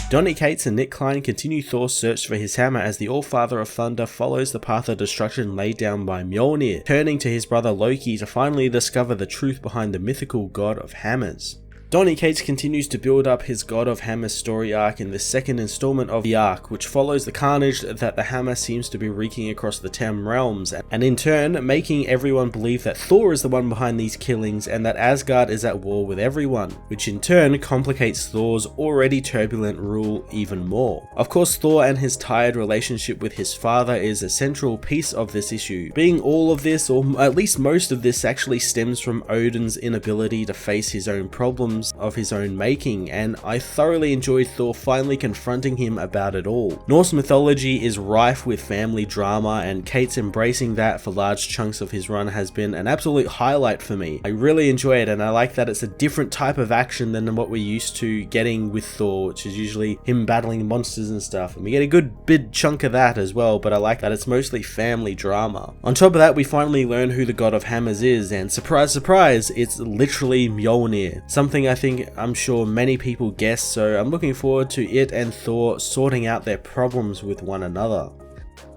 Donny Cates and Nick Klein continue Thor's search for his hammer as the All-Father of Thunder follows the path of destruction laid down by Mjolnir, turning to his brother Loki to finally discover the truth behind the mythical god of hammers. Donny Cates continues to build up his God of Hammers story arc in the second installment of the arc, which follows the carnage that the hammer seems to be wreaking across the 10 realms, and in turn making everyone believe that Thor is the one behind these killings and that Asgard is at war with everyone, which in turn complicates Thor's already turbulent rule even more. Of course, Thor and his tired relationship with his father is a central piece of this issue. Being all of this, or at least most of this, actually stems from Odin's inability to face his own problems of his own making, and I thoroughly enjoyed Thor finally confronting him about it all. Norse mythology is rife with family drama, and Cates embracing that for large chunks of his run has been an absolute highlight for me. I really enjoy it, and I like that it's a different type of action than what we're used to getting with Thor, which is usually him battling monsters and stuff, and we get a good big chunk of that as well, but I like that it's mostly family drama. On top of that, we finally learn who the God of Hammers is, and surprise surprise, it's literally Mjolnir, something I'm sure many people guess, so I'm looking forward to it and Thor sorting out their problems with one another.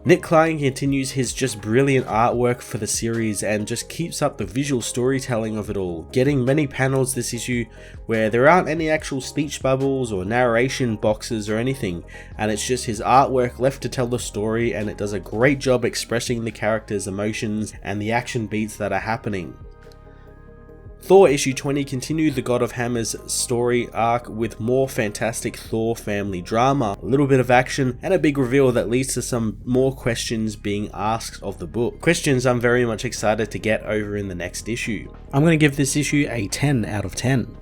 Nick Klein continues his just brilliant artwork for the series and just keeps up the visual storytelling of it all, getting many panels this issue where there aren't any actual speech bubbles or narration boxes or anything, and it's just his artwork left to tell the story, and it does a great job expressing the characters' emotions and the action beats that are happening. Thor issue 20 continued the God of Hammers story arc with more fantastic Thor family drama, a little bit of action, and a big reveal that leads to some more questions being asked of the book. Questions I'm very much excited to get over in the next issue. I'm going to give this issue a 10 out of 10.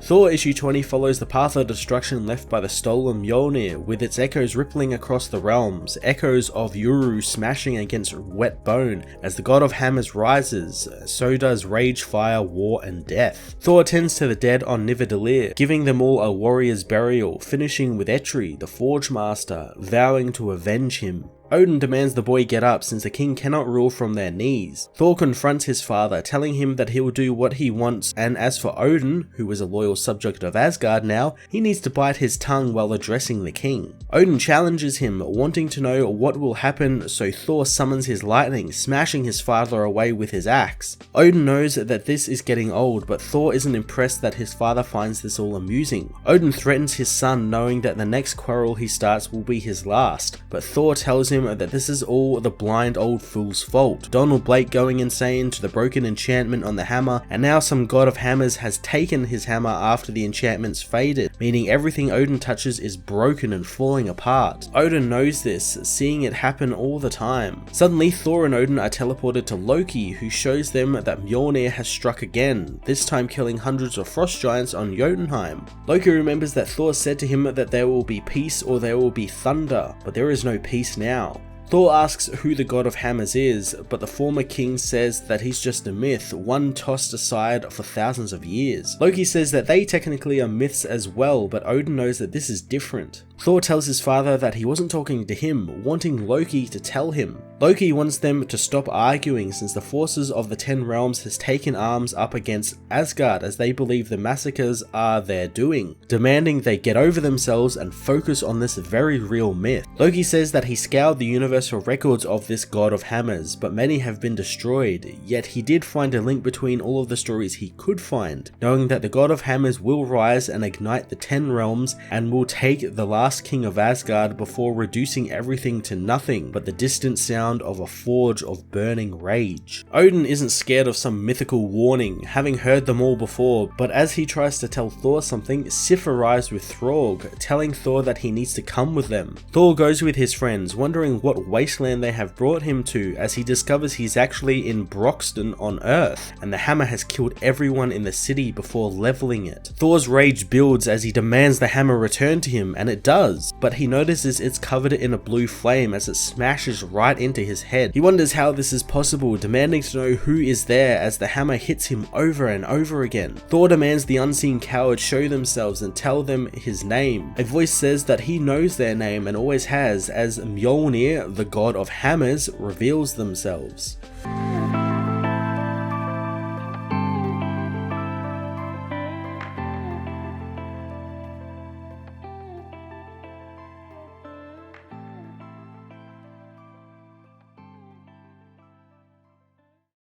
Thor issue 20 follows the path of destruction left by the stolen Mjolnir, with its echoes rippling across the realms, echoes of Uru smashing against wet bone. As the God of Hammers rises, so does rage, fire, war, and death. Thor tends to the dead on Nidavellir, giving them all a warrior's burial, finishing with Eitri, the Forge Master, vowing to avenge him. Odin demands the boy get up since the king cannot rule from their knees. Thor confronts his father, telling him that he will do what he wants, and as for Odin, who is a loyal subject of Asgard now, he needs to bite his tongue while addressing the king. Odin challenges him, wanting to know what will happen, so Thor summons his lightning, smashing his father away with his axe. Odin knows that this is getting old, but Thor isn't impressed that his father finds this all amusing. Odin threatens his son, knowing that the next quarrel he starts will be his last, but Thor tells him that this is all the blind old fool's fault. Donald Blake going insane to the broken enchantment on the hammer, and now some God of Hammers has taken his hammer after the enchantments faded, meaning everything Odin touches is broken and falling apart. Odin knows this, seeing it happen all the time. Suddenly, Thor and Odin are teleported to Loki, who shows them that Mjolnir has struck again, this time killing hundreds of frost giants on Jotunheim. Loki remembers that Thor said to him that there will be peace or there will be thunder, but there is no peace now. Thor asks who the God of Hammers is, but the former king says that he's just a myth, one tossed aside for thousands of years. Loki says that they technically are myths as well, but Odin knows that this is different. Thor tells his father that he wasn't talking to him, wanting Loki to tell him. Loki wants them to stop arguing since the forces of the 10 realms has taken arms up against Asgard as they believe the massacres are their doing, demanding they get over themselves and focus on this very real myth. Loki says that he scoured the universe for records of this God of Hammers, but many have been destroyed, yet he did find a link between all of the stories he could find, knowing that the God of Hammers will rise and ignite the 10 realms and will take the last king of Asgard before reducing everything to nothing but the distant sound of a forge of burning rage. Odin isn't scared of some mythical warning, having heard them all before, but as he tries to tell Thor something, Sif arrives with Throg, telling Thor that he needs to come with them. Thor goes with his friends, wondering what wasteland they have brought him to, as he discovers he's actually in Broxton on Earth, and the hammer has killed everyone in the city before leveling it. Thor's rage builds as he demands the hammer return to him, and it does, but he notices it's covered in a blue flame as it smashes right into his head. He wonders how this is possible, demanding to know who is there as the hammer hits him over and over again. Thor demands the unseen cowards show themselves and tell them his name. A voice says that he knows their name and always has, as Mjolnir, the God of Hammers, reveals themselves.